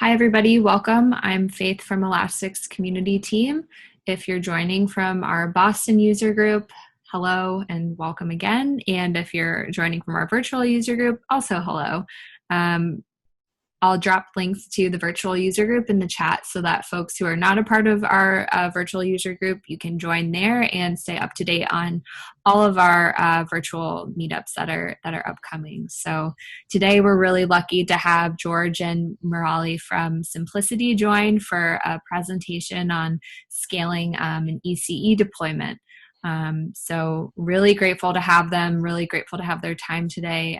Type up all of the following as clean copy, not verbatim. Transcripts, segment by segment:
Hi, everybody. Welcome. I'm Faith from Elastic's community team. If you're joining from our Boston user group, hello and welcome again. And if you're joining from our virtual user group, also hello. I'll drop links to the virtual user group in the chat so that folks who are not a part of our virtual user group, you can join there and stay up to date on all of our virtual meetups that are upcoming. So today we're really lucky to have George and Murali from SEMplicity join for a presentation on scaling an ECE deployment. So really grateful to have them, really grateful to have their time today.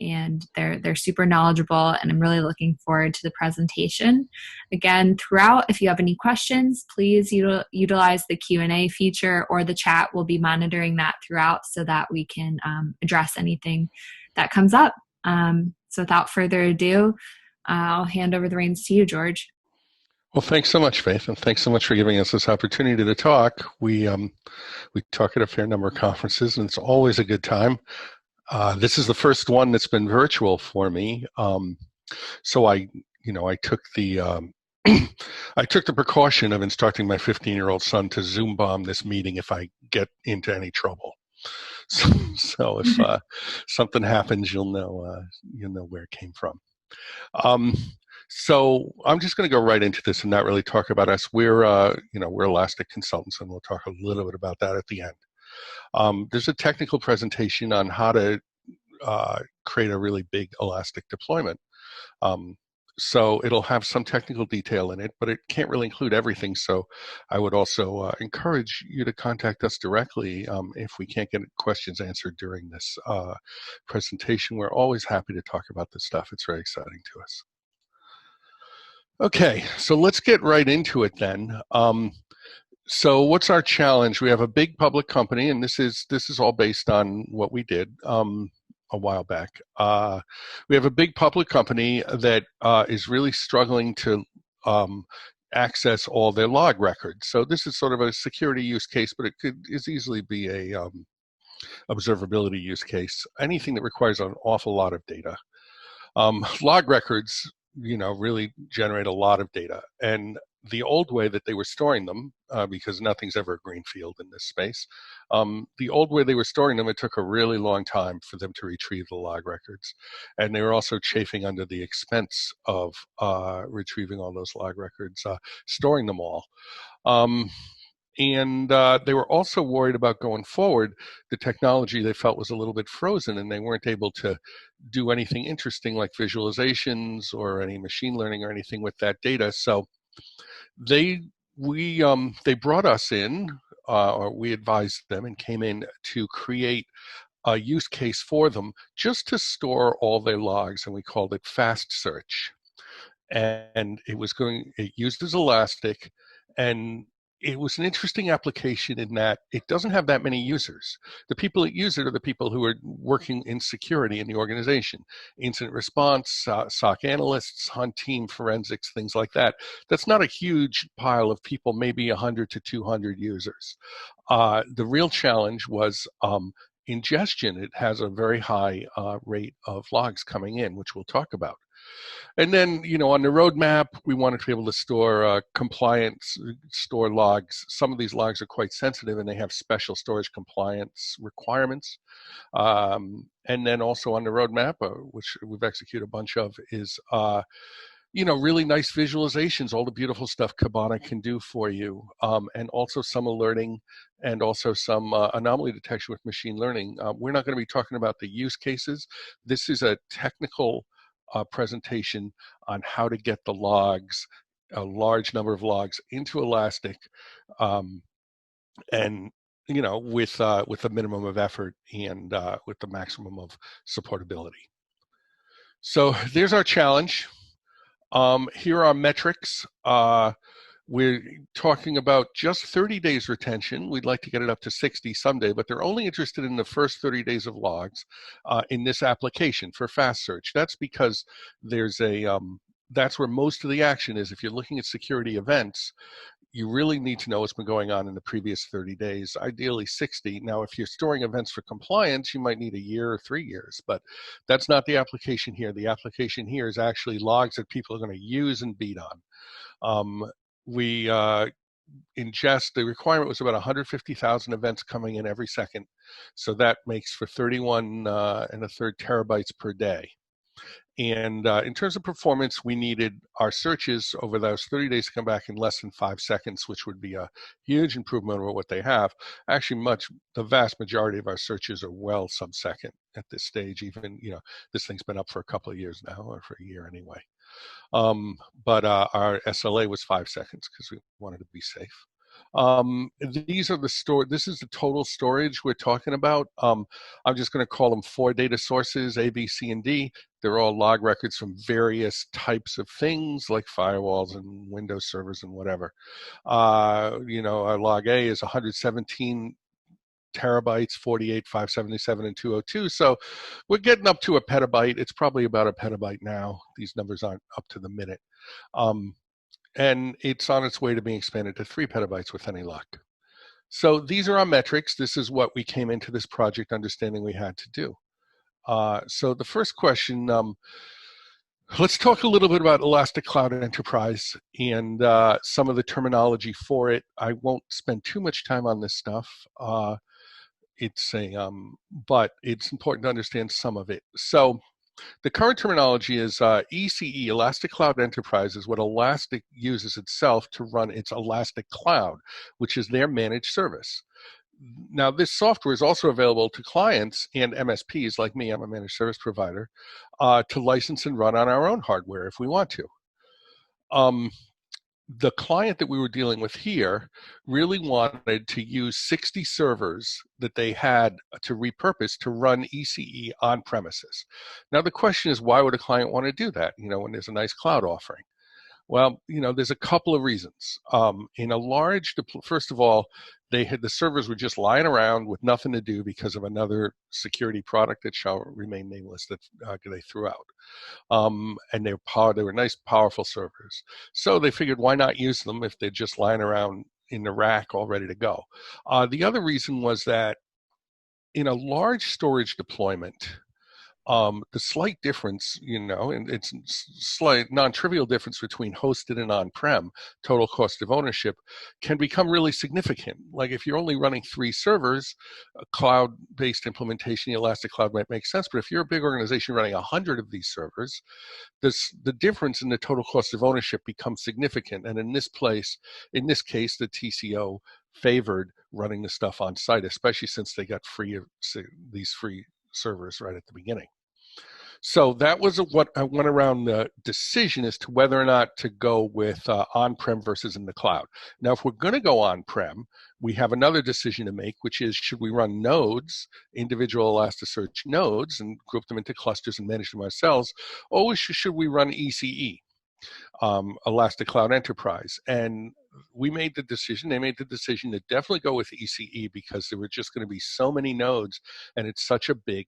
And they're super knowledgeable, and I'm really looking forward to the presentation. Again, throughout, if you have any questions, please utilize the Q&A feature or the chat. We'll be monitoring that throughout so that we can address anything that comes up. So without further ado, I'll hand over the reins to you, George. Well, thanks so much, Faith, and thanks so much for giving us this opportunity to talk. We talk at a fair number of conferences, and it's always a good time. This is the first one that's been virtual for me, so I took the I took the precaution of instructing my 15-year-old son to Zoom bomb this meeting if I get into any trouble. So if something happens, you'll know where it came from. So I'm just going to go right into this and not really talk about us. We're Elastic consultants, and we'll talk a little bit about that at the end. There's a technical presentation on how to create a really big Elastic deployment. So it'll have some technical detail in it, but it can't really include everything. So I would also encourage you to contact us directly if we can't get questions answered during this presentation. We're always happy to talk about this stuff. It's very exciting to us. Okay, so let's get right into it then. So what's our challenge? We have a big public company, and this is all based on what we did a while back. We have a big public company that is really struggling to access all their log records. So this is sort of a security use case, but it could easily be a observability use case. Anything that requires an awful lot of data. Log records, really generate a lot of data, and the old way that they were storing them, because nothing's ever a greenfield in this space, the old way they were storing them, it took a really long time for them to retrieve the log records. And they were also chafing under the expense of retrieving all those log records, storing them all. And they were also worried about going forward. The technology they felt was a little bit frozen, and they weren't able to do anything interesting like visualizations or any machine learning or anything with that data. So they brought us in, or we advised them and came in to create a use case for them just to store all their logs, and we called it Fast Search. And it uses Elastic, and it was an interesting application in that it doesn't have that many users. The people that use it are the people who are working in security in the organization, incident response, SOC analysts, hunt team, forensics, things like that. That's not a huge pile of people, maybe 100 to 200 users. The real challenge was ingestion. It has a very high rate of logs coming in, which we'll talk about. And then, on the roadmap, we wanted to be able to store store logs. Some of these logs are quite sensitive, and they have special storage compliance requirements. And then also on the roadmap, which we've executed a bunch of, is really nice visualizations, all the beautiful stuff Kibana can do for you, and also some alerting and also some anomaly detection with machine learning. We're not going to be talking about the use cases. This is a technical presentation on how to get the logs, a large number of logs, into Elastic, and with a minimum of effort and with the maximum of supportability. So there's our challenge. Here are our metrics. We're talking about just 30 days retention. We'd like to get it up to 60 someday, but they're only interested in the first 30 days of logs in this application for Fast Search. That's because there's that's where most of the action is. If you're looking at security events, you really need to know what's been going on in the previous 30 days, ideally 60. Now, if you're storing events for compliance, you might need a year or 3 years, but that's not the application here. The application here is actually logs that people are going to use and beat on. We ingest, the requirement was about 150,000 events coming in every second. So that makes for 31 and a third terabytes per day. And in terms of performance, we needed our searches over those 30 days to come back in less than 5 seconds, which would be a huge improvement over what they have. Actually, the vast majority of our searches are well sub-second at this stage. Even, this thing's been up for a couple of years now, or for a year anyway. But our SLA was 5 seconds because we wanted to be safe. These are this is the total storage we're talking about. I'm just going to call them 4 data sources, A, B, C, and D. They're all log records from various types of things like firewalls and Windows servers and whatever. Our log A is 117 terabytes, 48, 577, and 202. So we're getting up to a petabyte. It's probably about a petabyte now. These numbers aren't up to the minute. And it's on its way to being expanded to 3 petabytes with any luck. So these are our metrics. This is what we came into this project understanding we had to do. So the first question, let's talk a little bit about Elastic Cloud Enterprise and some of the terminology for it. I won't spend too much time on this stuff. But it's important to understand some of it. So the current terminology is ECE, Elastic Cloud Enterprise, is what Elastic uses itself to run its Elastic Cloud, which is their managed service. Now, this software is also available to clients and MSPs like me, I'm a managed service provider, to license and run on our own hardware if we want to. The client that we were dealing with here really wanted to use 60 servers that they had to repurpose to run ECE on premises. Now, the question is, why would a client want to do that, when there's a nice cloud offering? Well, there's a couple of reasons. In a large, first of all, the servers were just lying around with nothing to do because of another security product that shall remain nameless that they threw out. And they were nice, powerful servers. So they figured, why not use them if they're just lying around in the rack all ready to go? The other reason was that in a large storage deployment, the slight difference, and it's slight non-trivial difference between hosted and on-prem, total cost of ownership, can become really significant. Like if you're only running 3 servers, a cloud-based implementation, Elastic Cloud might make sense. But if you're a big organization running 100 of these servers, the difference in the total cost of ownership becomes significant. And in this case, the TCO favored running the stuff on site, especially since they got these free servers right at the beginning. So that was what I went around the decision as to whether or not to go with on-prem versus in the cloud. Now, if we're going to go on-prem, we have another decision to make, which is, should we run nodes, individual Elasticsearch nodes, and group them into clusters and manage them ourselves, or should we run ECE, Elastic Cloud Enterprise? And they made the decision to definitely go with ECE because there were just going to be so many nodes, and it's such a big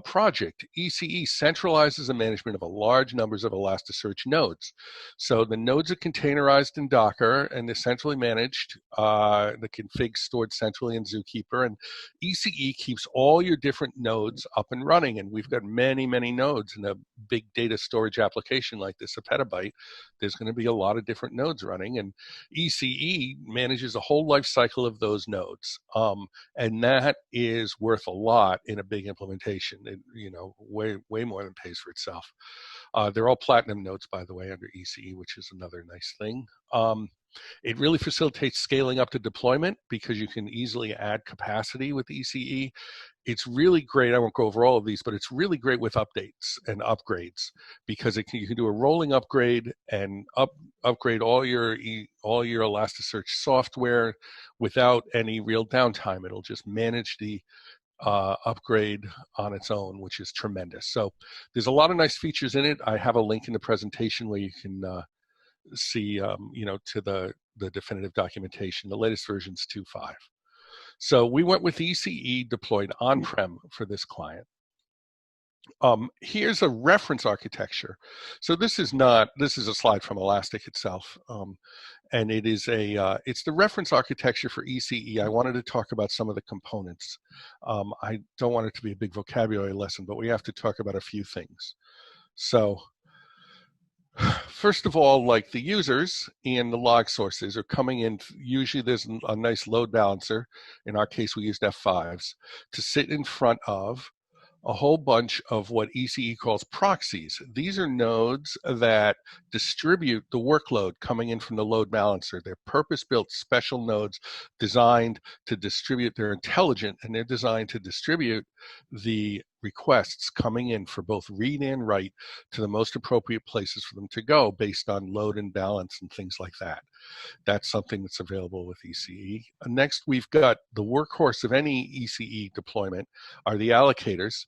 project. ECE centralizes the management of a large numbers of Elasticsearch nodes. So the nodes are containerized in Docker and they're centrally managed. The config stored centrally in Zookeeper, and ECE keeps all your different nodes up and running. And we've got many, many nodes in a big data storage application like this, a petabyte. There's going to be a lot of different nodes running, and ECE manages the whole life cycle of those nodes. And that is worth a lot in a big implementation. Way more than pays for itself. They're all platinum nodes, by the way, under ECE, which is another nice thing. It really facilitates scaling up to deployment because you can easily add capacity with ECE. It's really great. I won't go over all of these, but it's really great with updates and upgrades because you can do a rolling upgrade and upgrade all your Elasticsearch software without any real downtime. It'll just manage the upgrade on its own, which is tremendous. So there's a lot of nice features in it. I have a link in the presentation where you can see, to the definitive documentation. The latest version is 2.5. So we went with ECE deployed on-prem for this client. Here's a reference architecture. So this is a slide from Elastic itself. and it is it's the reference architecture for ECE. I wanted to talk about some of the components. I don't want it to be a big vocabulary lesson, but we have to talk about a few things. So first of all, like the users and the log sources are coming in. Usually there's a nice load balancer. In our case, we used F5s to sit in front of a whole bunch of what ECE calls proxies. These are nodes that distribute the workload coming in from the load balancer. They're purpose-built special nodes designed to distribute. They're intelligent, and they're designed to distribute the requests coming in for both read and write to the most appropriate places for them to go based on load and balance and things like that. That's something that's available with ECE. Next, we've got the workhorse of any ECE deployment are the allocators.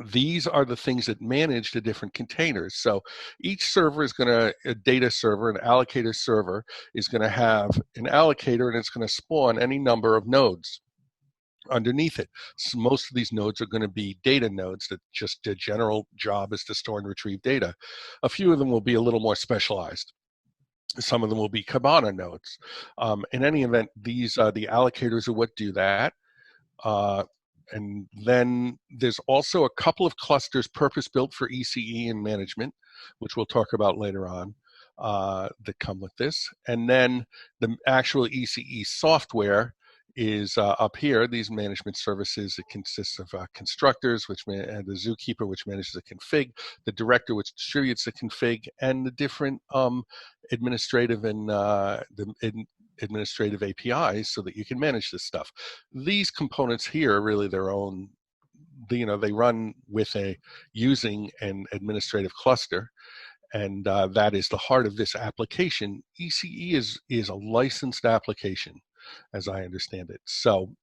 These are the things that manage the different containers. So each server is going to, a data server, an allocator server, is going to have an allocator, and it's going to spawn any number of nodes underneath it. So most of these nodes are going to be data nodes that just their general job is to store and retrieve data. A few of them will be a little more specialized. Some of them will be Kibana nodes. In any event, these the allocators are what do that. And then there's also a couple of clusters purpose-built for ECE and management, which we'll talk about later on, that come with this. And then the actual ECE software is up here. These management services, it consists of constructors, and the zookeeper, which manages the config, the director, which distributes the config, and the different administrative and administrative APIs so that you can manage this stuff. These components here are really their own, they run with using an administrative cluster, and that is the heart of this application. ECE is a licensed application, as I understand it. So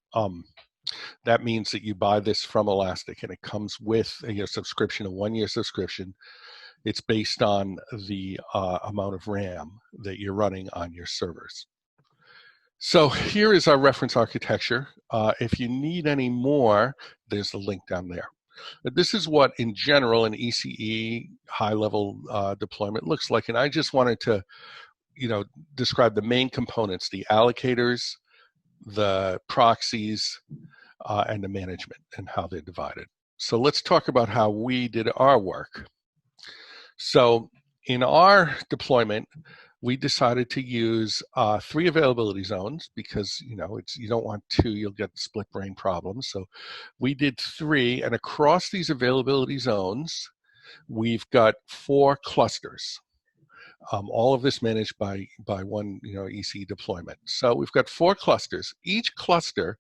that means that you buy this from Elastic, and it comes with a subscription, a 1-year subscription. It's based on the amount of RAM that you're running on your servers. So here is our reference architecture. If you need any more, there's the link down there. But this is what, in general, an ECE high-level deployment looks like. And I just wanted to, describe the main components: the allocators, the proxies, and the management, and how they're divided. So let's talk about how we did our work. So in our deployment, we decided to use 3 availability zones because, you don't want 2, you'll get split brain problems. So we did 3, and across these availability zones, we've got 4 clusters. All of this managed by one, ECE deployment. So we've got 4 clusters. Each cluster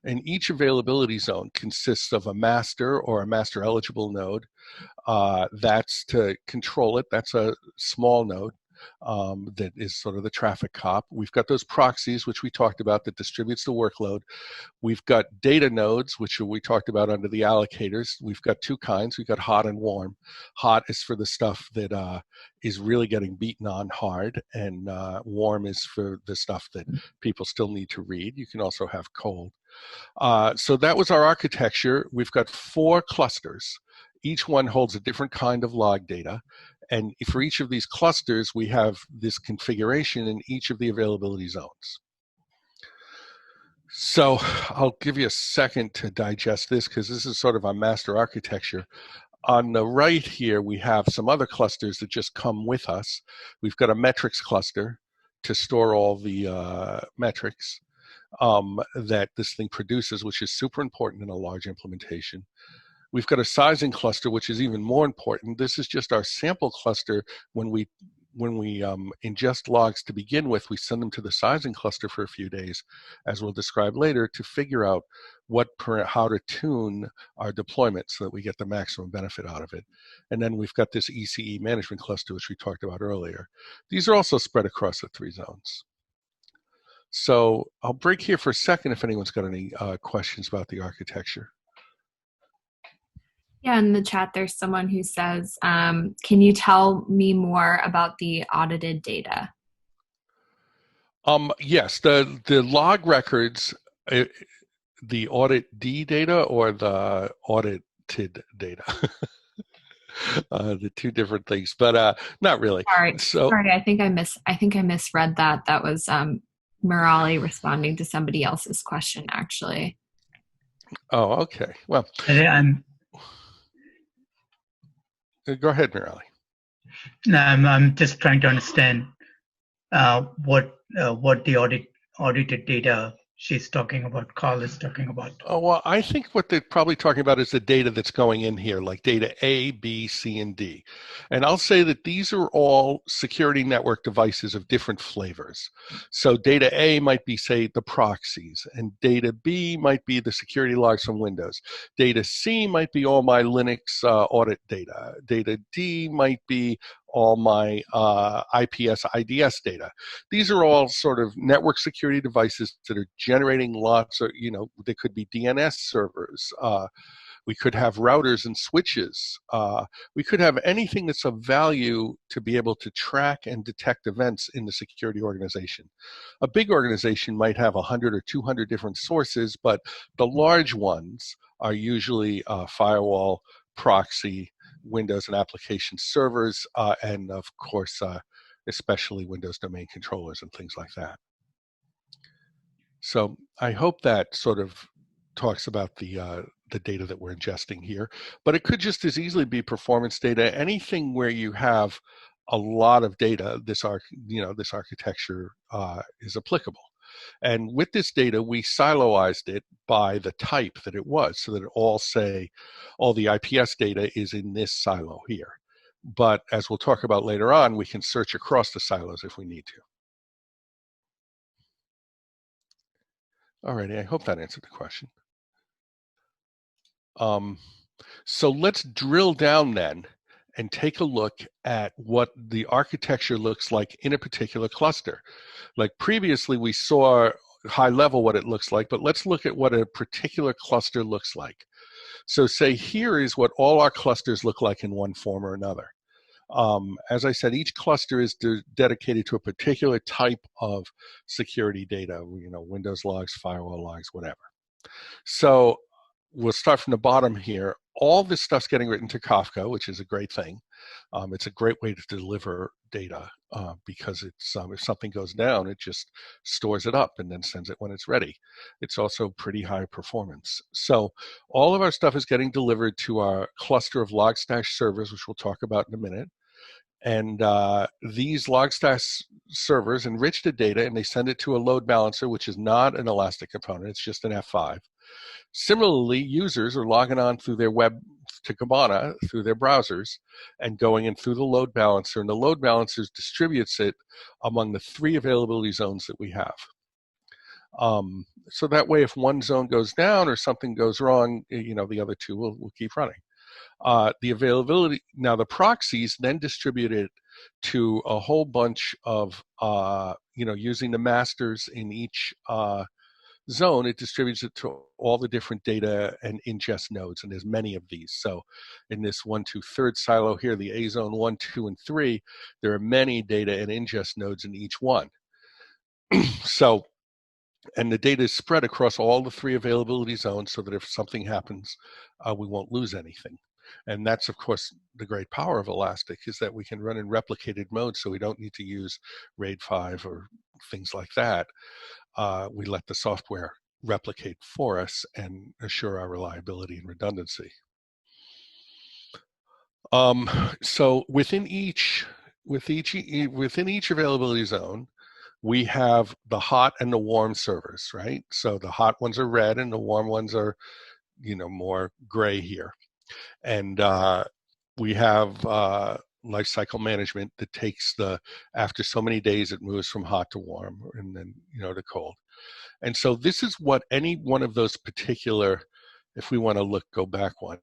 and each availability zone consists of a master or a master eligible node. That's to control it. That's a small node. That is sort of the traffic cop. We've got those proxies, which we talked about, that distributes the workload. We've got data nodes, which we talked about under the allocators. We've got 2 kinds. We've got hot and warm. Hot is for the stuff that is really getting beaten on hard, and warm is for the stuff that people still need to read. You can also have cold. So that was our architecture. We've got 4 clusters. Each one holds a different kind of log data. And for each of these clusters, we have this configuration in each of the availability zones. So I'll give you a second to digest this, because this is sort of our master architecture. On the right here, we have some other clusters that just come with us. We've got a metrics cluster to store all the metrics that this thing produces, which is super important in a large implementation. We've got a sizing cluster, which is even more important. This is just our sample cluster. When we ingest logs to begin with, we send them to the sizing cluster for a few days, as we'll describe later, to figure out how to tune our deployment so that we get the maximum benefit out of it. And then we've got this ECE management cluster, which we talked about earlier. These are also spread across the 3 zones. So I'll break here for a second if anyone's got any questions about the architecture. Yeah, in the chat, there's someone who says, can you tell me more about the audited data? Yes, the log records, the audit D data or the audited data? the two different things, but not really. So, Sorry. I think I misread that. That was Murali responding to somebody else's question, actually. oh, okay. Well, I'm go ahead, Mirali. I'm just trying to understand what the audited data she's talking about, Carl is talking about. Oh, well, I think what they're probably talking about is the data that's going in here, like data A, B, C, and D. And I'll say that these are all security network devices of different flavors. So data A might be, say, the proxies, and data B might be the security logs from Windows. Data C might be all my Linux audit data. Data D might be all my IPS, IDS data. These are all sort of network security devices that are generating lots of, they could be DNS servers. We could have routers and switches. We could have anything that's of value to be able to track and detect events in the security organization. A big organization might have 100 or 200 different sources, but the large ones are usually firewall, proxy, Windows and application servers, and of course, especially Windows domain controllers and things like that. So I hope that sort of talks about the data that we're ingesting here, but it could just as easily be performance data. Anything where you have a lot of data, this architecture is applicable. And with this data, we siloized it by the type that it was, so that all the IPS data is in this silo here. But as we'll talk about later on, we can search across the silos if we need to. Alrighty, I hope that answered the question. So let's drill down then and take a look at what the architecture looks like in a particular cluster. Like previously, we saw high level what it looks like, but let's look at what a particular cluster looks like. So say here is what all our clusters look like in one form or another. As I said, each cluster is dedicated to a particular type of security data, Windows logs, firewall logs, whatever. So we'll start from the bottom here. All this stuff's getting written to Kafka, which is a great thing. It's a great way to deliver data because it's if something goes down, it just stores it up and then sends it when it's ready. It's also pretty high performance. So all of our stuff is getting delivered to our cluster of Logstash servers, which we'll talk about in a minute. And these Logstash servers enrich the data and they send it to a load balancer, which is not an Elastic component, it's just an F5. Similarly, users are logging on through their web to Kibana, through their browsers, and going in through the load balancer, and the load balancer distributes it among the 3 availability zones that we have. So that way, if one zone goes down or something goes wrong, the other 2 will keep running. The availability, now the proxies then distribute it to a whole bunch of, using the masters in each zone, it distributes it to all the different data and ingest nodes, and there's many of these. So in this 1, 2, 3rd silo here, the A zone 1, 2, and 3, there are many data and ingest nodes in each one. So, and the data is spread across all the 3 availability zones so that if something happens, we won't lose anything. And that's, of course, the great power of Elastic, is that we can run in replicated mode, so we don't need to use RAID 5 or things like that. We let the software replicate for us and assure our reliability and redundancy. So within each availability zone, we have the hot and the warm servers, right? So the hot ones are red and the warm ones are, more gray here. And we have lifecycle management that takes after so many days, it moves from hot to warm and then, to cold. And so this is what any one of those particular, if we want to go back one,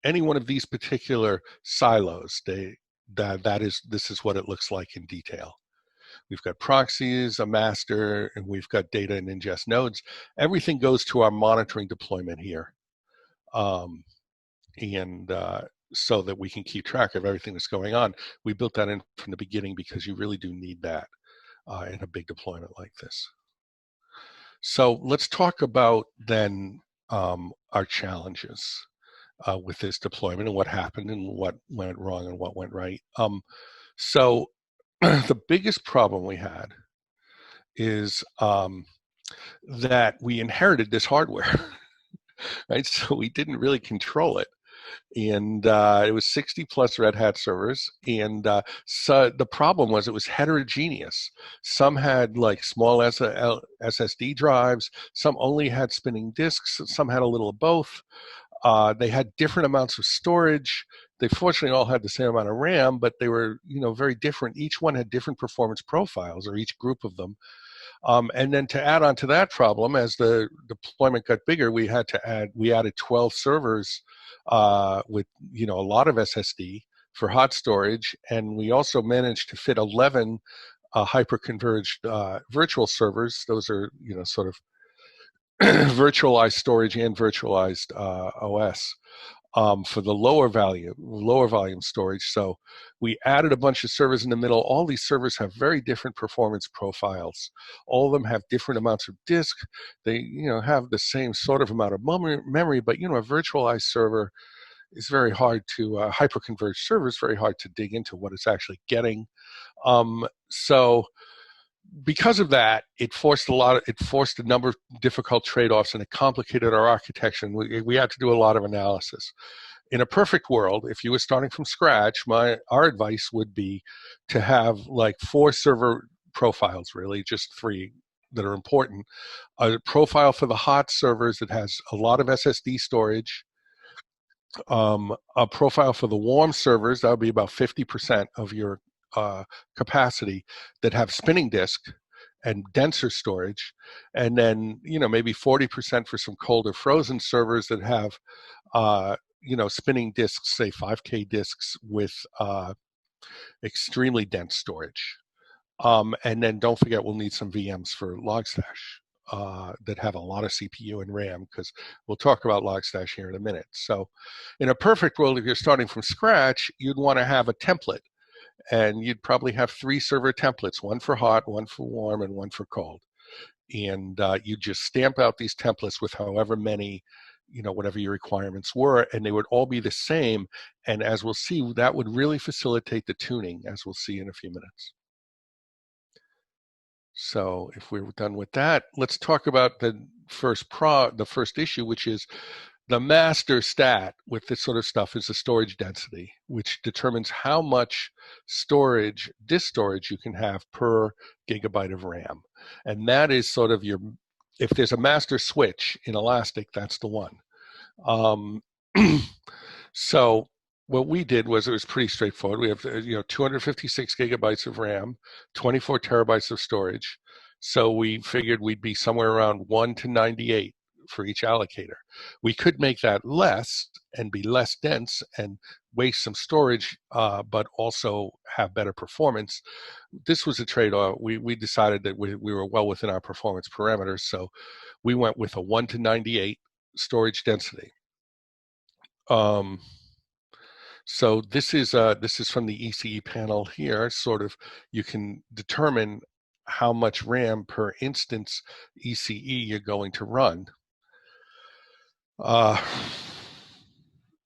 any one of these particular silos, this is what it looks like in detail. We've got proxies, a master, and we've got data and ingest nodes. Everything goes to our monitoring deployment here. So that we can keep track of everything that's going on. We built that in from the beginning because you really do need that in a big deployment like this. So let's talk about then our challenges. with this deployment and what happened and what went wrong and what went right. So the biggest problem we had is that we inherited this hardware, right? So we didn't really control it. And it was 60 plus Red Hat servers. And so the problem was it was heterogeneous. Some had like small SSD drives, some only had spinning disks, some had a little of both. They had different amounts of storage. They fortunately all had the same amount of RAM, but they were, very different. Each one had different performance profiles, or each group of them. And then to add on to that problem, as the deployment got bigger, we added 12 servers with a lot of SSD for hot storage, and we also managed to fit 11 hyperconverged virtual servers. Those are sort of virtualized storage and virtualized OS. For the lower volume storage. So we added a bunch of servers in the middle. All these servers have very different performance profiles. All of them have different amounts of disk. They have the same sort of amount of memory, but a virtualized server is very hard to hyperconverged server is very hard to dig into what it's actually getting. So because of that, it forced a number of difficult trade-offs, and it complicated our architecture. And we had to do a lot of analysis. In a perfect world, if you were starting from scratch, our advice would be to have like 4 server profiles, really, just 3 that are important. A profile for the hot servers that has a lot of SSD storage. A profile for the warm servers, that would be about 50% of your capacity, that have spinning disk and denser storage, and then maybe 40% for some colder frozen servers that have spinning disks, say 5K disks with extremely dense storage. And then don't forget, we'll need some VMs for Logstash that have a lot of CPU and RAM, because we'll talk about Logstash here in a minute. So in a perfect world, if you're starting from scratch, you'd want to have a template. And you'd probably have 3 server templates, one for hot, one for warm, and one for cold. And you just stamp out these templates with however many, whatever your requirements were, and they would all be the same. And as we'll see, that would really facilitate the tuning, as we'll see in a few minutes. So if we're done with that, let's talk about the first issue, which is the master stat with this sort of stuff is the storage density, which determines how much disk storage you can have per gigabyte of RAM. And that is sort of if there's a master switch in Elastic, that's the one. So what we did was, it was pretty straightforward. We have 256 gigabytes of RAM, 24 terabytes of storage. So we figured we'd be somewhere around 1 to 98 for each allocator. We could make that less and be less dense and waste some storage, but also have better performance. This was a trade-off. We decided that we were well within our performance parameters, so we went with a 1 to 98 storage density. So this is from the ECE panel here. Sort of, you can determine how much RAM per instance ECE you're going to run.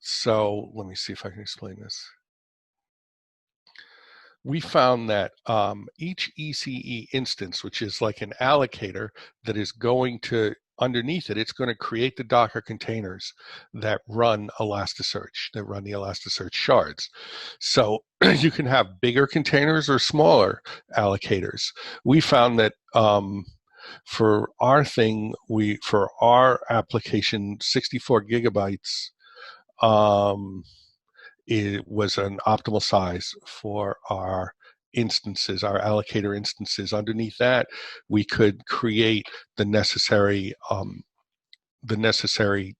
So let me see if I can explain this. We found that each ECE instance, which is like an allocator that is going to, underneath it, it's going to create the Docker containers that run Elasticsearch, that run the Elasticsearch shards. So you can have bigger containers or smaller allocators. We found that for our application, 64 gigabytes it was an optimal size for our instances, our allocator instances. Underneath that, we could create the necessary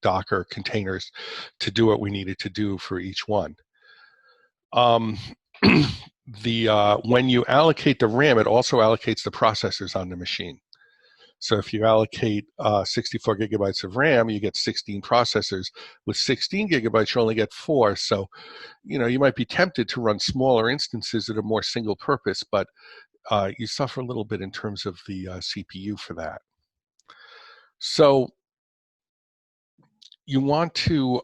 Docker containers to do what we needed to do for each one. When you allocate the RAM, it also allocates the processors on the machine. So if you allocate 64 gigabytes of RAM, you get 16 processors. With 16 gigabytes, you only get 4. So, you might be tempted to run smaller instances that are more single purpose, but you suffer a little bit in terms of the CPU for that. So you want to,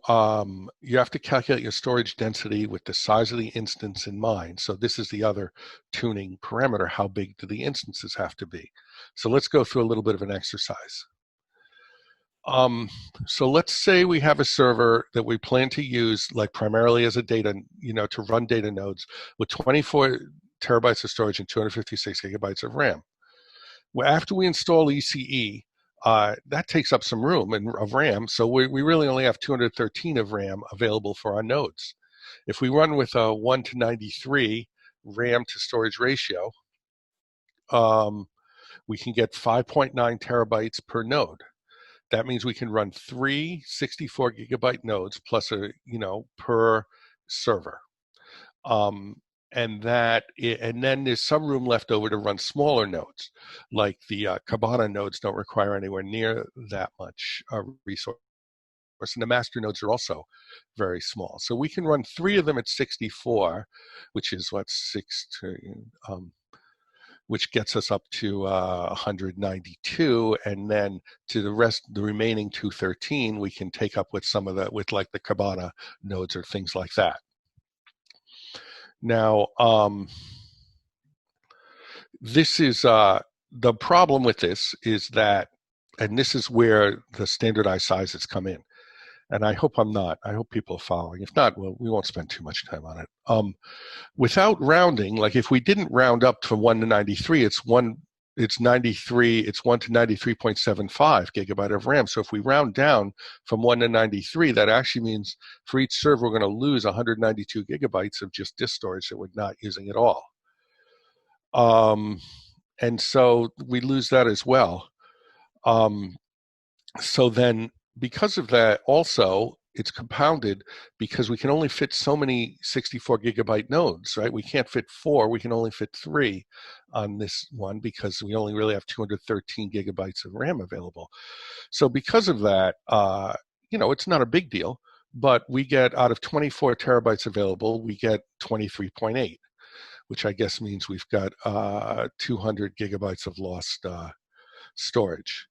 you have to calculate your storage density with the size of the instance in mind. So this is the other tuning parameter. How big do the instances have to be? So let's go through a little bit of an exercise. So let's say we have a server that we plan to use like primarily as a data, to run data nodes with 24 terabytes of storage and 256 gigabytes of RAM. Well, after we install ECE, that takes up some room of RAM, so we really only have 213 of RAM available for our nodes. If we run with a 1 to 93 RAM to storage ratio, we can get 5.9 terabytes per node. That means we can run 3 64 gigabyte nodes plus per server. And then there's some room left over to run smaller nodes, like the Kibana nodes don't require anywhere near that much resource, and the master nodes are also very small. So we can run 3 of them at 64, which is which gets us up to 192, and then to the remaining 213, we can take up with some of with like the Kibana nodes or things like that. Now, this is the problem with this is that, and this is where the standardized sizes come in. And I hope I'm not. I hope people are following. If not, well, we won't spend too much time on it. Without rounding, like if we didn't round up from 1 to 93, it's 1 to 93.75 gigabyte of RAM. So if we round down from 1 to 93, that actually means for each server, we're going to lose 192 gigabytes of just disk storage that we're not using at all. And so we lose that as well. So then, because of that, also, it's compounded because we can only fit so many 64 gigabyte nodes, right? We can't fit 4, we can only fit 3 on this one because we only really have 213 gigabytes of RAM available. So because of that, it's not a big deal, but we get, out of 24 terabytes available, we get 23.8, which I guess means we've got 200 gigabytes of lost storage.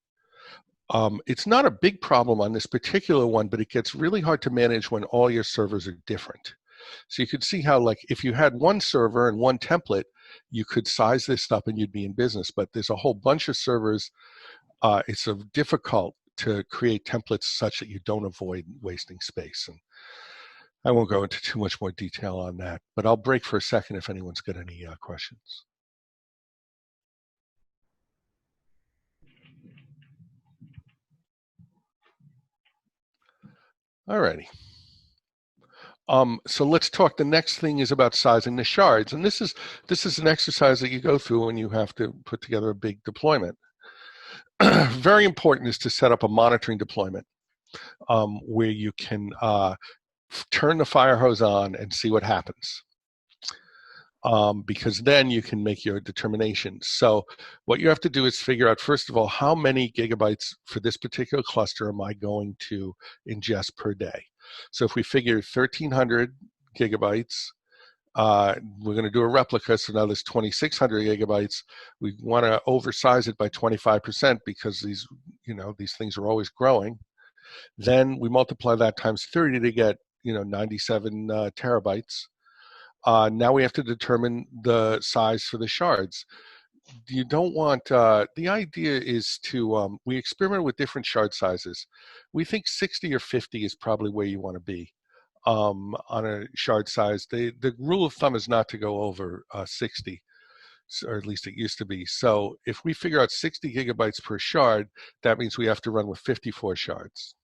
It's not a big problem on this particular one, but it gets really hard to manage when all your servers are different. So you could see how, like, if you had one server and one template, you could size this up and you'd be in business. But there's a whole bunch of servers. It's difficult to create templates such that you don't avoid wasting space. And I won't go into too much more detail on that, but I'll break for a second if anyone's got any questions. All righty. So let's talk. The next thing is about sizing the shards, and this is an exercise that you go through when you have to put together a big deployment. Very important is to set up a monitoring deployment where you can turn the fire hose on and see what happens. Because then you can make your determinations. So what you have to do is figure out, first of all, how many gigabytes for this particular cluster am I going to ingest per day? So if we figure 1,300 gigabytes, we're going to do a replica, so now there's 2,600 gigabytes. We want to oversize it by 25% because these things are always growing. Then we multiply that times 30 to get 97 terabytes. Now we have to determine the size for the shards. You don't want, the idea is to, we experiment with different shard sizes. We think 60 or 50 is probably where you want to be on a shard size. The rule of thumb is not to go over 60, or at least it used to be. So if we figure out 60 gigabytes per shard, that means we have to run with 54 shards.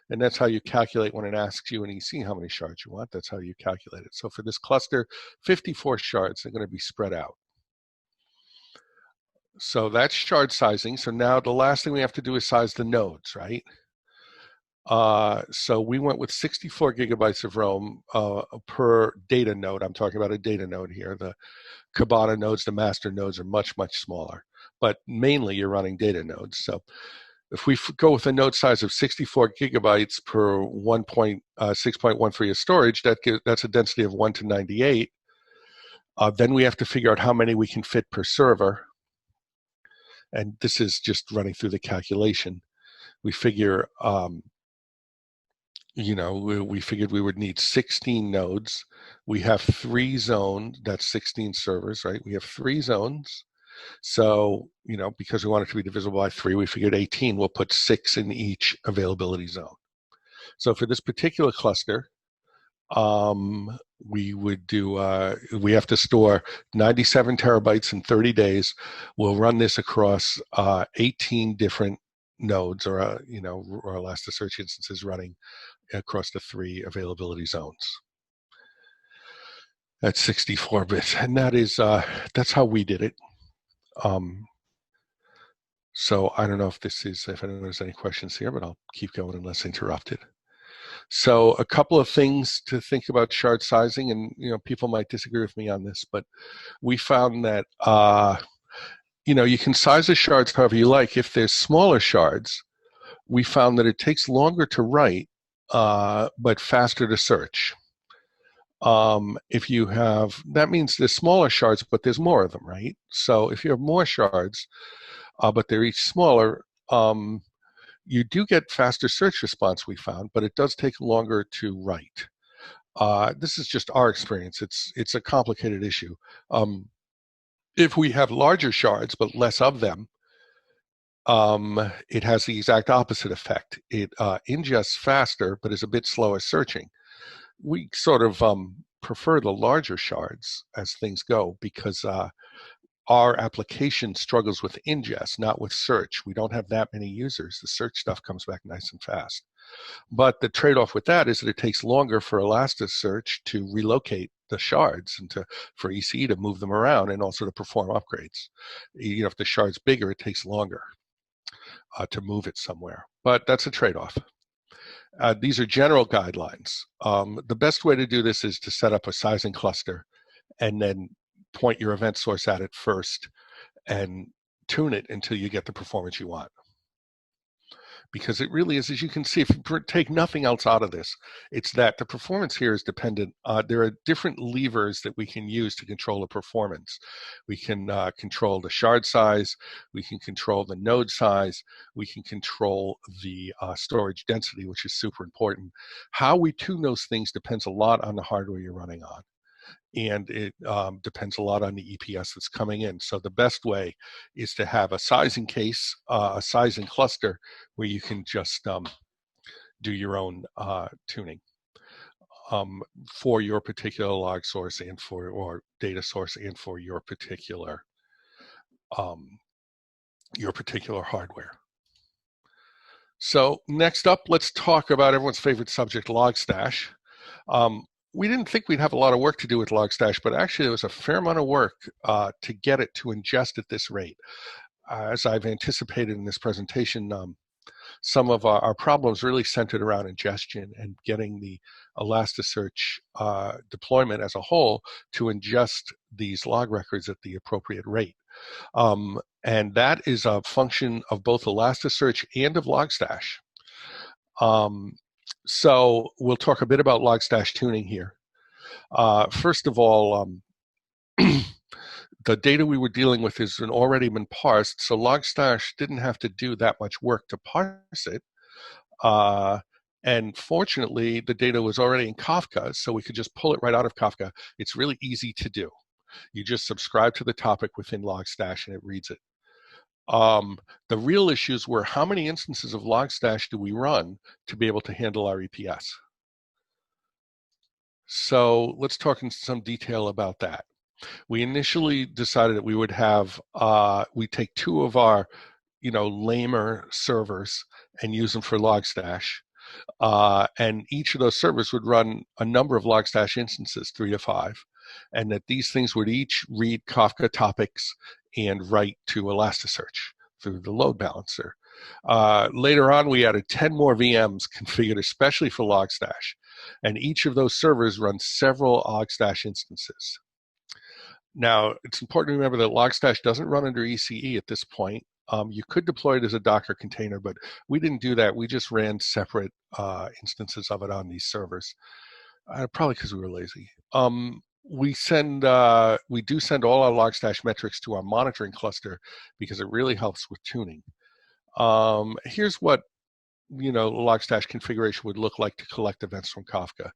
And that's how you calculate when it asks you in EC how many shards you want. That's how you calculate it. So for this cluster, 54 shards are going to be spread out. So that's shard sizing. So now the last thing we have to do is size the nodes, right? So we went with 64 gigabytes of RAM per data node. I'm talking about a data node here. The Kibana nodes, the master nodes are much, much smaller. But mainly you're running data nodes. So if we go with a node size of 64 gigabytes per 6.1 for your storage, that's a density of 1 to 98. Then we have to figure out how many we can fit per server. And this is just running through the calculation. We figure we figured we would need 16 nodes. We have 3 zones, that's 16 servers, right? We have 3 zones. So, because we want it to be divisible by 3, we figured 18, we'll put 6 in each availability zone. So for this particular cluster, we would do, we have to store 97 terabytes in 30 days. We'll run this across 18 different nodes or Elasticsearch instances running across the 3 availability zones. That's 64 bits, and that's how we did it. So I don't know if anyone has any questions here, but I'll keep going unless interrupted. So a couple of things to think about shard sizing, and people might disagree with me on this, but we found that you can size the shards however you like. If there's smaller shards, we found that it takes longer to write, but faster to search. That means there's smaller shards, but there's more of them, right? So if you have more shards, but they're each smaller, you do get faster search response, we found, but it does take longer to write. This is just our experience. It's a complicated issue. If we have larger shards but less of them, it has the exact opposite effect. It ingests faster but is a bit slower searching. We sort of prefer the larger shards as things go because our application struggles with ingest, not with search. We don't have that many users. The search stuff comes back nice and fast. But the trade-off with that is that it takes longer for Elasticsearch to relocate the shards and for ECE to move them around and also to perform upgrades. If the shard's bigger, it takes longer to move it somewhere. But that's a trade-off. These are general guidelines. The best way to do this is to set up a sizing cluster and then point your event source at it first and tune it until you get the performance you want. Because it really is, as you can see, if you take nothing else out of this, it's that the performance here is dependent. There are different levers that we can use to control the performance. We can control the shard size, we can control the node size, we can control the storage density, which is super important. How we tune those things depends a lot on the hardware you're running on. And it depends a lot on the EPS that's coming in. So the best way is to have a sizing case, a sizing cluster where you can just do your own tuning for your particular log source and or data source and for your particular hardware. So next up, let's talk about everyone's favorite subject, Logstash. We didn't think we'd have a lot of work to do with Logstash, but actually there was a fair amount of work to get it to ingest at this rate. As I've anticipated in this presentation, some of our problems really centered around ingestion and getting the Elasticsearch deployment as a whole to ingest these log records at the appropriate rate. And that is a function of both Elasticsearch and of Logstash. So we'll talk a bit about Logstash tuning here. First of all, the data we were dealing with has already been parsed, so Logstash didn't have to do that much work to parse it. And fortunately, the data was already in Kafka, so we could just pull it right out of Kafka. It's really easy to do. You just subscribe to the topic within Logstash and it reads it. The real issues were how many instances of Logstash do we run to be able to handle our EPS? So let's talk in some detail about that. We initially decided that we would have, we take 2 of our, lamer servers and use them for Logstash. And each of those servers would run a number of Logstash instances, 3 to 5, and that these things would each read Kafka topics and write to Elasticsearch through the load balancer. Later on, we added 10 more VMs configured especially for Logstash, and each of those servers runs several Logstash instances. Now, it's important to remember that Logstash doesn't run under ECE at this point. You could deploy it as a Docker container, but we didn't do that. We just ran separate instances of it on these servers, probably because we were lazy. We do send all our Logstash metrics to our monitoring cluster because it really helps with tuning. Here's what Logstash configuration would look like to collect events from Kafka.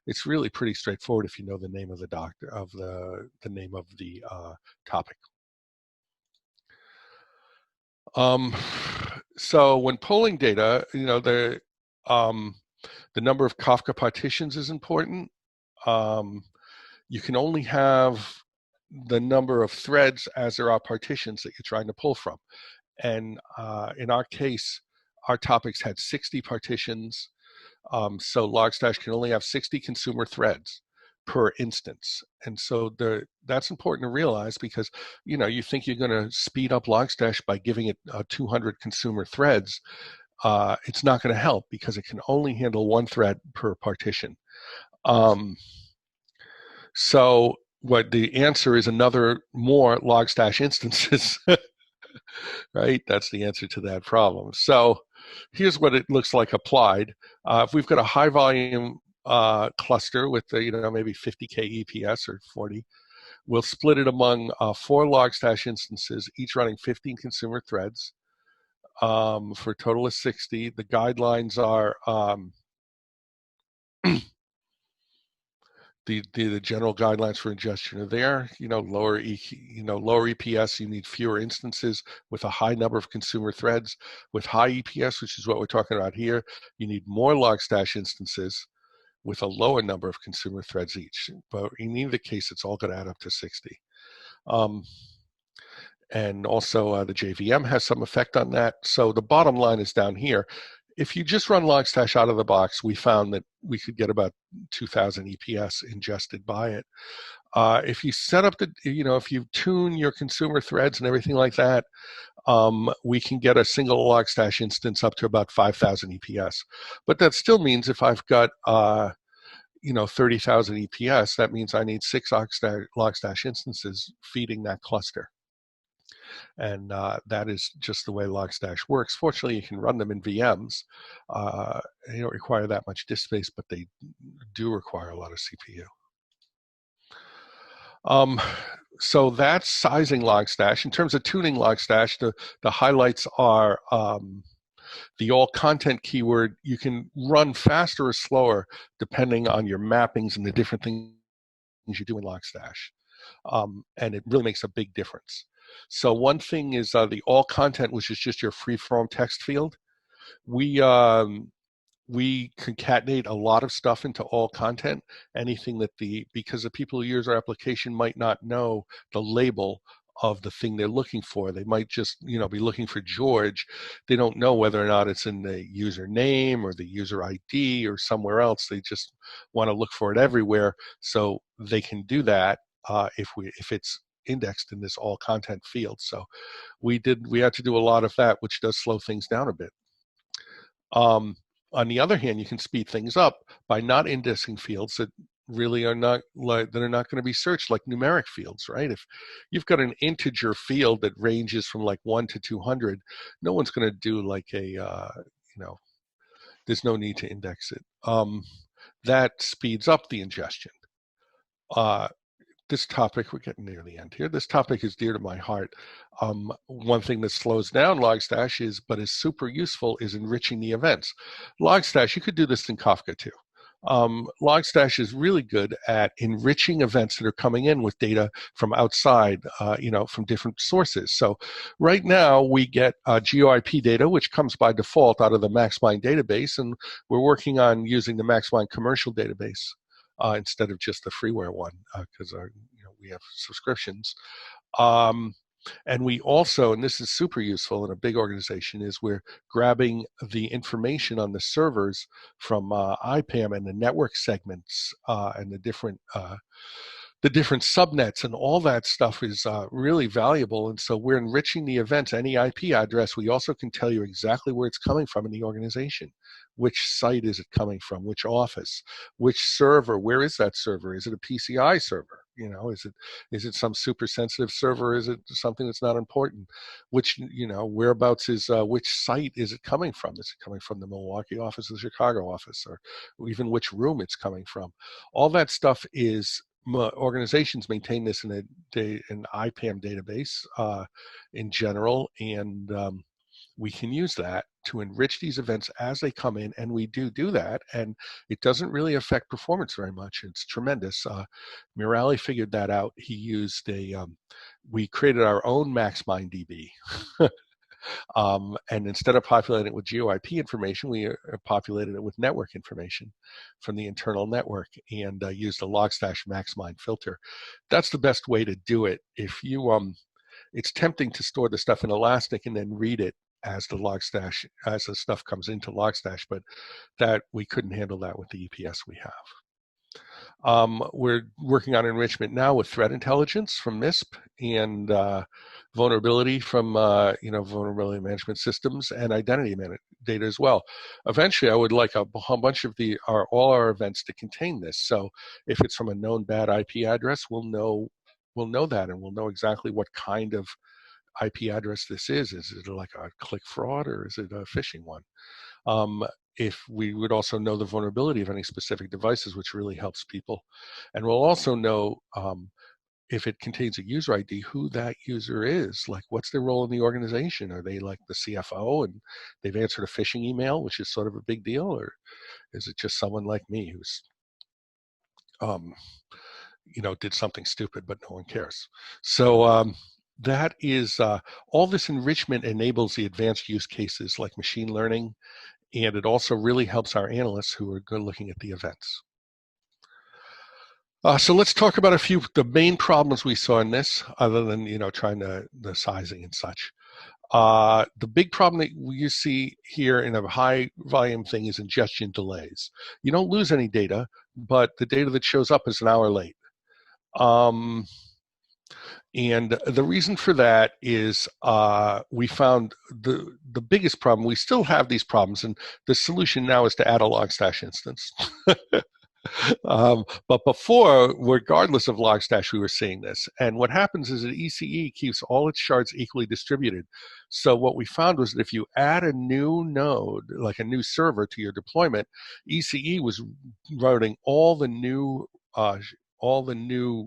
It's really pretty straightforward if you know the name of the doctor of the name of the topic. So when pulling data, the number of Kafka partitions is important. You can only have the number of threads as there are partitions that you're trying to pull from. And in our case, our topics had 60 partitions. So Logstash can only have 60 consumer threads per instance. And so that's important to realize, because you think you're going to speed up Logstash by giving it 200 consumer threads. It's not going to help, because it can only handle one thread per partition. So what the answer is, another more Logstash instances. Right? That's the answer to that problem. So here's what it looks like applied. If we've got a high volume cluster with maybe 50K EPS or 40, we'll split it among 4 Logstash instances, each running 15 consumer threads, for a total of 60. The guidelines are the general guidelines for ingestion are there. Lower EPS, you need fewer instances with a high number of consumer threads. With high EPS, which is what we're talking about here, you need more Logstash instances with a lower number of consumer threads each. But in either case, it's all going to add up to 60. And also the JVM has some effect on that. So the bottom line is down here. If you just run Logstash out of the box, we found that we could get about 2,000 EPS ingested by it. If you set up if you tune your consumer threads and everything like that, we can get a single Logstash instance up to about 5,000 EPS. But that still means if I've got 30,000 EPS, that means I need 6 Logstash instances feeding that cluster. And that is just the way Logstash works. Fortunately, you can run them in VMs. They don't require that much disk space, but they do require a lot of CPU. So that's sizing Logstash. In terms of tuning Logstash, the highlights are the all content keyword. You can run faster or slower depending on your mappings and the different things you do in Logstash. And it really makes a big difference. So one thing is the all content, which is just your free-form text field. We concatenate a lot of stuff into all content. Anything that because the people who use our application might not know the label of the thing they're looking for. They might just be looking for George. They don't know whether or not it's in the user name or the user ID or somewhere else. They just want to look for it everywhere. So they can do that if it's indexed in this all content field. So we had to do a lot of that, which does slow things down a bit. On the other hand, you can speed things up by not indexing fields that really are not going to be searched, like numeric fields, right? If you've got an integer field that ranges from like 1 to 200, no one's going to do like there's no need to index it. That speeds up the ingestion. This topic, we're getting near the end here. This topic is dear to my heart. One thing that slows down Logstash but is super useful, is enriching the events. Logstash, you could do this in Kafka too. Logstash is really good at enriching events that are coming in with data from outside, from different sources. So right now we get GeoIP data, which comes by default out of the MaxMind database, and we're working on using the MaxMind commercial database instead of just the freeware one, because we have subscriptions. And we also, and this is super useful in a big organization, is we're grabbing the information on the servers from IPAM and the network segments and the different subnets, and all that stuff is really valuable. And so we're enriching the events. Any IP address, we also can tell you exactly where it's coming from in the organization. Which site is it coming from? Which office? Which server? Where is that server? Is it a PCI server? Is it some super sensitive server? Is it something that's not important? Which, whereabouts is, which site is it coming from? Is it coming from the Milwaukee office or the Chicago office, or even which room it's coming from? All that stuff is, organizations maintain this in an IPAM database in general, and we can use that to enrich these events as they come in, and we do that, and it doesn't really affect performance very much. It's tremendous. Murali figured that out. He used we created our own MaxMindDB. And instead of populating it with GeoIP information, we populated it with network information from the internal network and used a Logstash MaxMind filter. That's the best way to do it. If you, it's tempting to store the stuff in Elastic and then read it as the Logstash, as the stuff comes into Logstash, but that we couldn't handle that with the EPS we have. We're working on enrichment now with threat intelligence from MISP and vulnerability from vulnerability management systems and identity data as well. Eventually, I would like a bunch of all our events to contain this. So if it's from a known bad IP address, we'll know that, and we'll know exactly what kind of IP address this is. Is it like a click fraud, or is it a phishing one? If we would also know the vulnerability of any specific devices, which really helps people. And we'll also know if it contains a user ID, who that user is, like what's their role in the organization? Are they like the CFO and they've answered a phishing email, which is sort of a big deal, or is it just someone like me who's did something stupid, but no one cares? So that is, all this enrichment enables the advanced use cases like machine learning, and it also really helps our analysts who are good looking at the events. So let's talk about the main problems we saw in this, other than trying the sizing and such. The big problem that you see here in a high volume thing is ingestion delays. You don't lose any data, but the data that shows up is an hour late. And the reason for that is we found the biggest problem. We still have these problems, and the solution now is to add a Logstash instance. But before, regardless of Logstash, we were seeing this. And what happens is that ECE keeps all its shards equally distributed. So what we found was that if you add a new node, like a new server to your deployment, ECE was routing all the new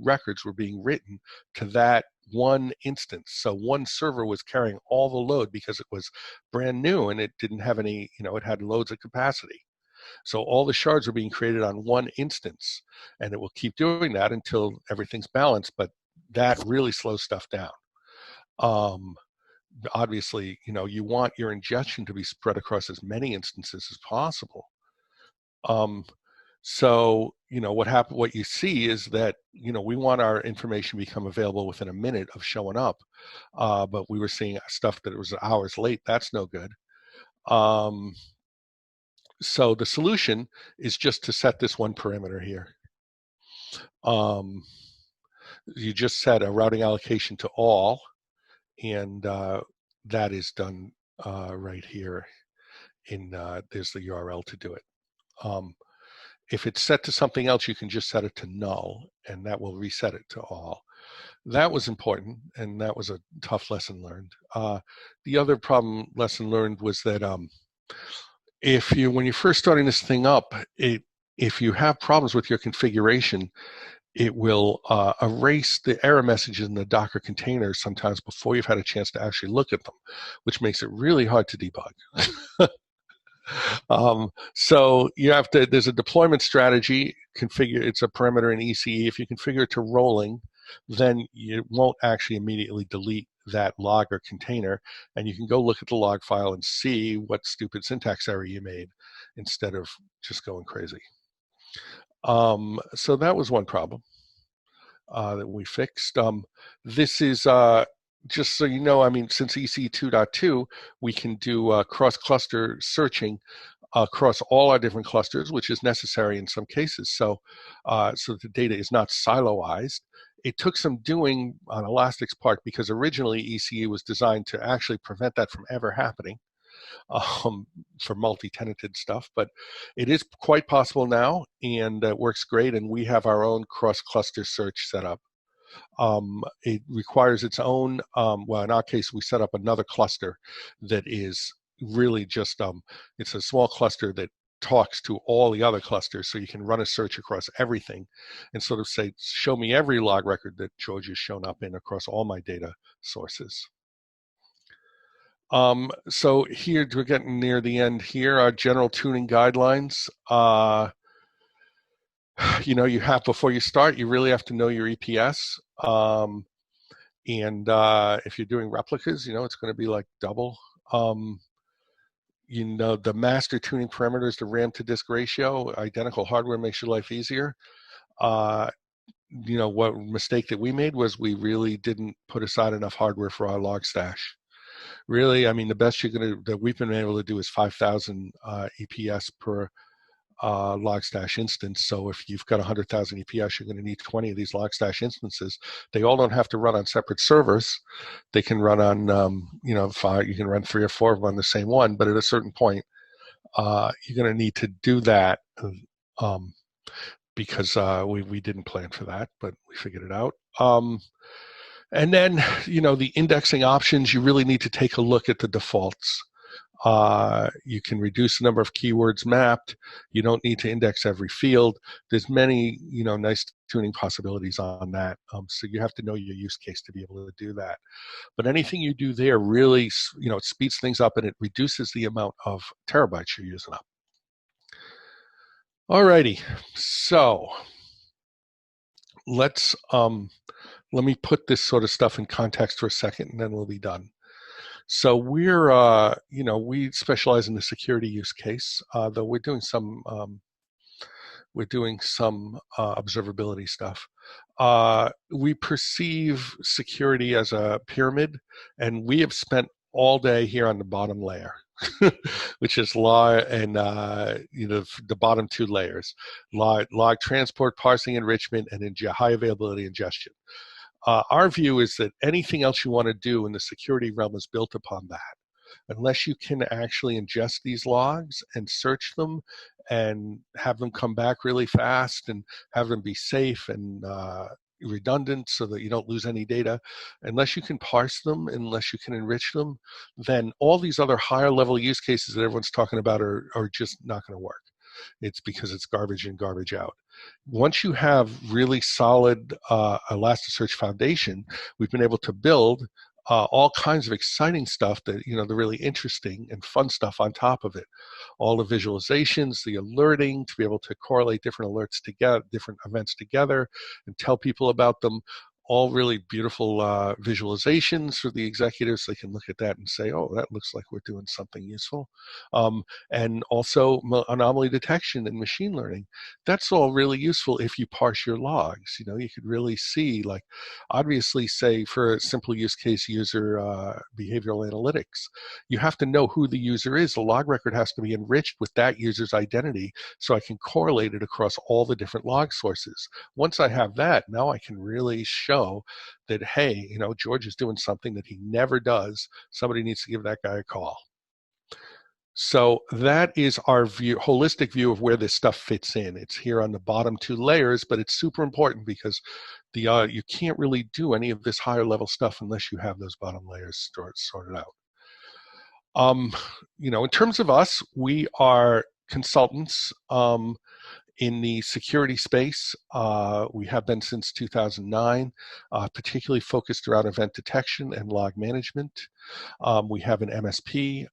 records were being written to that one instance. So one server was carrying all the load because it was brand new and it didn't have any, it had loads of capacity. So all the shards are being created on one instance, and it will keep doing that until everything's balanced, but that really slows stuff down. Obviously, you want your ingestion to be spread across as many instances as possible. So, what you see is that, we want our information to become available within a minute of showing up, but we were seeing stuff that was hours late. That's no good. So the solution is just to set this one parameter here. You just set a routing allocation to all, and that is done right here. There's the URL to do it. If it's set to something else, you can just set it to null, and that will reset it to all. That was important, and that was a tough lesson learned. The other lesson learned was that when you're first starting this thing up, if you have problems with your configuration, it will erase the error messages in the Docker containers sometimes before you've had a chance to actually look at them, which makes it really hard to debug. So there's a deployment strategy, it's a parameter in ECE. If you configure it to rolling, then you won't actually immediately delete that log or container, and you can go look at the log file and see what stupid syntax error you made instead of just going crazy. So that was one problem that we fixed. This is just so you know, since ECE 2.2, we can do cross-cluster searching across all our different clusters, which is necessary in some cases. So the data is not siloized. It took some doing on Elastic's part because originally ECE was designed to actually prevent that from ever happening for multi-tenanted stuff, but it is quite possible now, and it works great, and we have our own cross-cluster search set up. It requires its own, well, in our case, we set up another cluster that is really just, it's a small cluster that talks to all the other clusters, so you can run a search across everything and sort of say, show me every log record that George has shown up in across all my data sources. So here, we're getting near the end here, our general tuning guidelines. You have, before you start, you really have to know your EPS. And if you're doing replicas, it's going to be like double. The master tuning parameters, the RAM to disk ratio, identical hardware makes your life easier. What mistake that we made was we really didn't put aside enough hardware for our Logstash. Really, I mean, the best that we've been able to do is 5,000 EPS per Logstash instance. So if you've got 100,000 EPS, you're going to need 20 of these Logstash instances. They all don't have to run on separate servers. They can run on, five. You can run 3 or 4 of them on the same one. But at a certain point, you're going to need to do that because we didn't plan for that, but we figured it out. And then, the indexing options, you really need to take a look at the defaults. You can reduce the number of keywords mapped. You don't need to index every field. There's many, nice tuning possibilities on that. So you have to know your use case to be able to do that. But anything you do there really, it speeds things up and it reduces the amount of terabytes you're using up. Alrighty, so let me put this sort of stuff in context for a second, and then we'll be done. So we specialize in the security use case, though we're doing some observability stuff. We perceive security as a pyramid, and we have spent all day here on the bottom layer, which is log and the bottom 2 layers: log transport, parsing, enrichment, and high availability ingestion. Our view is that anything else you want to do in the security realm is built upon that. Unless you can actually ingest these logs and search them and have them come back really fast and have them be safe and redundant so that you don't lose any data, unless you can parse them, unless you can enrich them, then all these other higher level use cases that everyone's talking about are just not going to work. It's because it's garbage in, garbage out. Once you have really solid Elasticsearch foundation, we've been able to build all kinds of exciting stuff that, the really interesting and fun stuff on top of it. All the visualizations, the alerting, to be able to correlate different alerts together, different events together, and tell people about them. All really beautiful visualizations for the executives. They can look at that and say, oh, that looks like we're doing something useful. And also anomaly detection and machine learning. That's all really useful if you parse your logs. You could really see, like, obviously, say, for a simple use case, user behavioral analytics, you have to know who the user is. The log record has to be enriched with that user's identity so I can correlate it across all the different log sources. Once I have that, now I can really show that, hey, George is doing something that he never does. Somebody needs to give that guy a call. So that is our holistic view of where this stuff fits in. It's here on the bottom 2 layers, but it's super important because you can't really do any of this higher level stuff unless you have those bottom layers sorted out. In terms of us, we are consultants. In the security space, we have been since 2009, particularly focused around event detection and log management. We have an MSP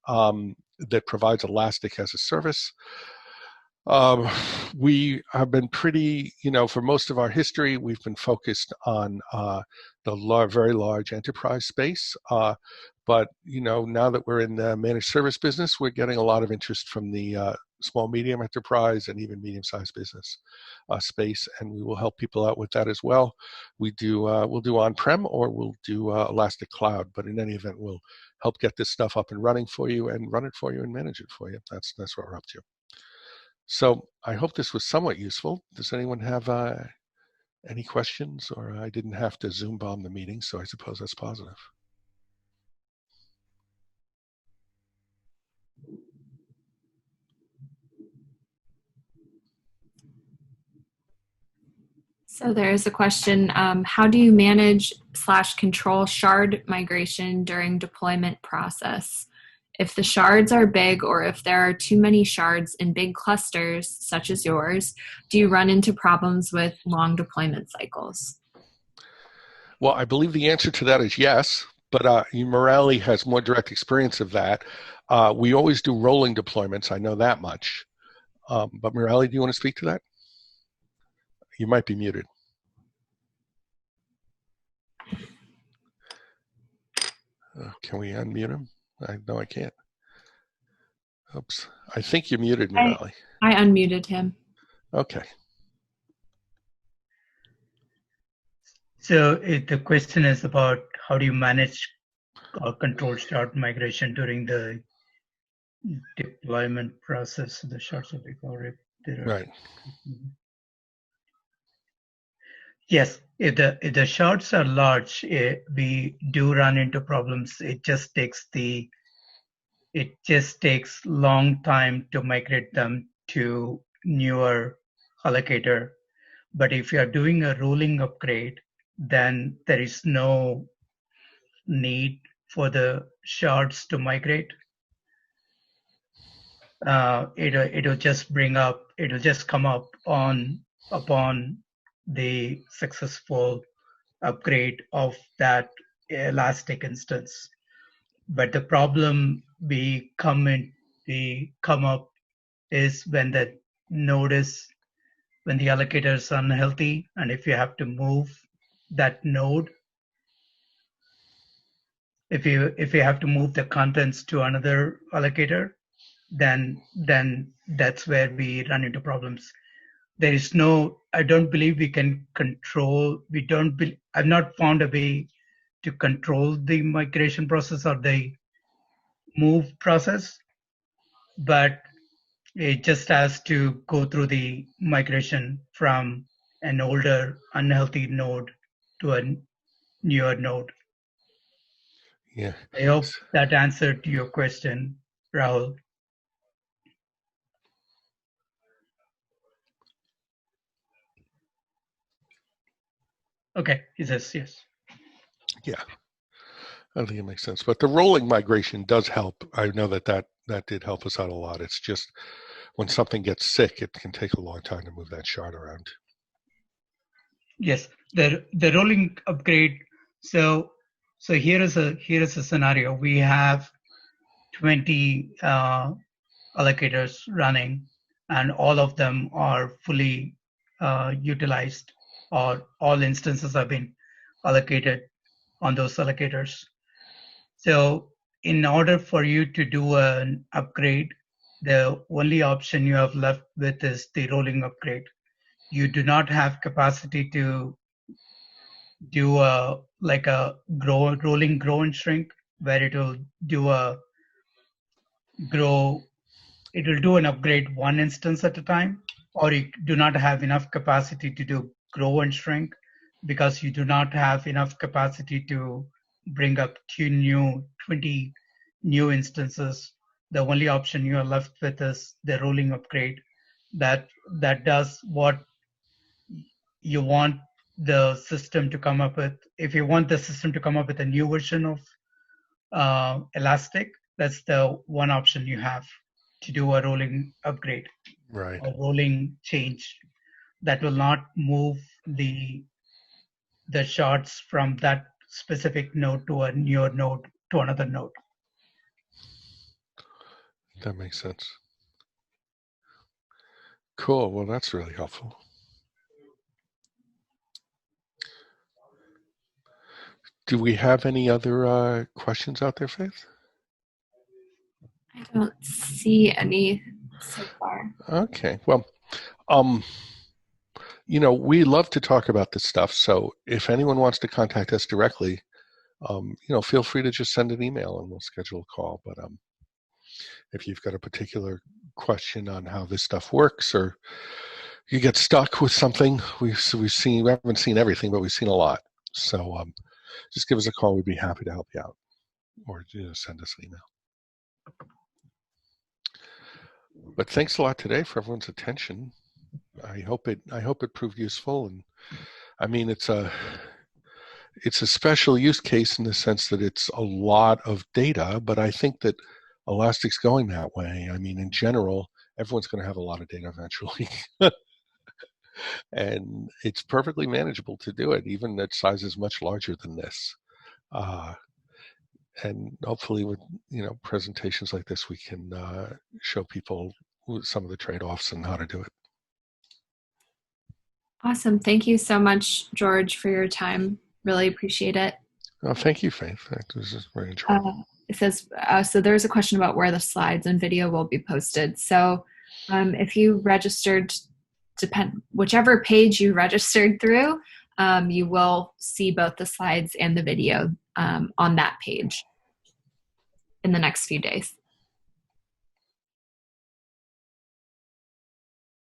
that provides Elastic as a service. We have been pretty, for most of our history, we've been focused on the very large enterprise space. But, now that we're in the managed service business, we're getting a lot of interest from the small, medium enterprise and even medium-sized business space, and we will help people out with that as well. We'll do on-prem or we'll do Elastic Cloud, but in any event, we'll help get this stuff up and running for you and run it for you and manage it for you. That's what we're up to. So I hope this was somewhat useful. Does anyone have any questions? Or I didn't have to Zoom bomb the meeting, so I suppose that's positive. So there's a question, how do you manage / control shard migration during deployment process? If the shards are big or if there are too many shards in big clusters, such as yours, do you run into problems with long deployment cycles? Well, I believe the answer to that is yes, but Morale has more direct experience of that. We always do rolling deployments. I know that much. But Morale, do you want to speak to that? You might be muted. Can we unmute him? No, I can't. Oops. I think you're muted, Morale. I unmuted him. Okay. So the question is about how do you manage or control shard migration during the deployment process of the shards of recovery. Right. Yes, if the shards are large, we do run into problems. It just takes long time to migrate them to newer allocator. But if you are doing a rolling upgrade, then there is no need for the shards to migrate. It'll just come up upon the successful upgrade of that Elastic instance. But the problem we come up is when the allocator is unhealthy, and if you have to move that node, if you have to move the contents to another allocator, then that's where we run into problems. There is no, I don't believe we can control, I've not found a way to control the migration process or the move process, but it just has to go through the migration from an older unhealthy node to a newer node. Yeah. I hope that answered your question, Rahul. Okay, he says yes. Yeah, I think it makes sense. But the rolling migration does help. I know that did help us out a lot. It's just when something gets sick, it can take a long time to move that shard around. Yes, the rolling upgrade. So here is a scenario. We have 20 allocators running, and all of them are fully utilized, or all instances have been allocated on those allocators. So in order for you to do an upgrade, the only option you have left with is the rolling upgrade. You do not have capacity to do a rolling grow and shrink, where it will do an upgrade one instance at a time, or you do not have enough capacity to do grow and shrink because you do not have enough capacity to bring up 20 new instances. The only option you are left with is the rolling upgrade that does what you want the system to come up with. If you want the system to come up with a new version of Elastic, that's the one option you have to do a rolling upgrade, right, or rolling change that will not move the shards from that specific node to a newer node to another node. That makes sense. Cool. Well, that's really helpful. Do we have any other questions out there, Faith? I don't see any so far. Okay. Well, we love to talk about this stuff. So if anyone wants to contact us directly, feel free to just send an email and we'll schedule a call. But if you've got a particular question on how this stuff works, or you get stuck with something, we haven't seen everything, but we've seen a lot. So just give us a call. We'd be happy to help you out, or send us an email. But thanks a lot today for everyone's attention. I hope it proved useful, and I mean it's a special use case in the sense that it's a lot of data, but I think that Elastic's going that way. I mean, in general, everyone's going to have a lot of data eventually. And it's perfectly manageable to do it, even at sizes much larger than this. and hopefully with presentations like this, we can show people some of the trade-offs and how to do it. Awesome. Thank you so much, George, for your time. Really appreciate it. Thank you, Faith. This is very enjoyable. It says, so there's a question about where the slides and video will be posted. So if you registered, whichever page you registered through, you will see both the slides and the video on that page in the next few days.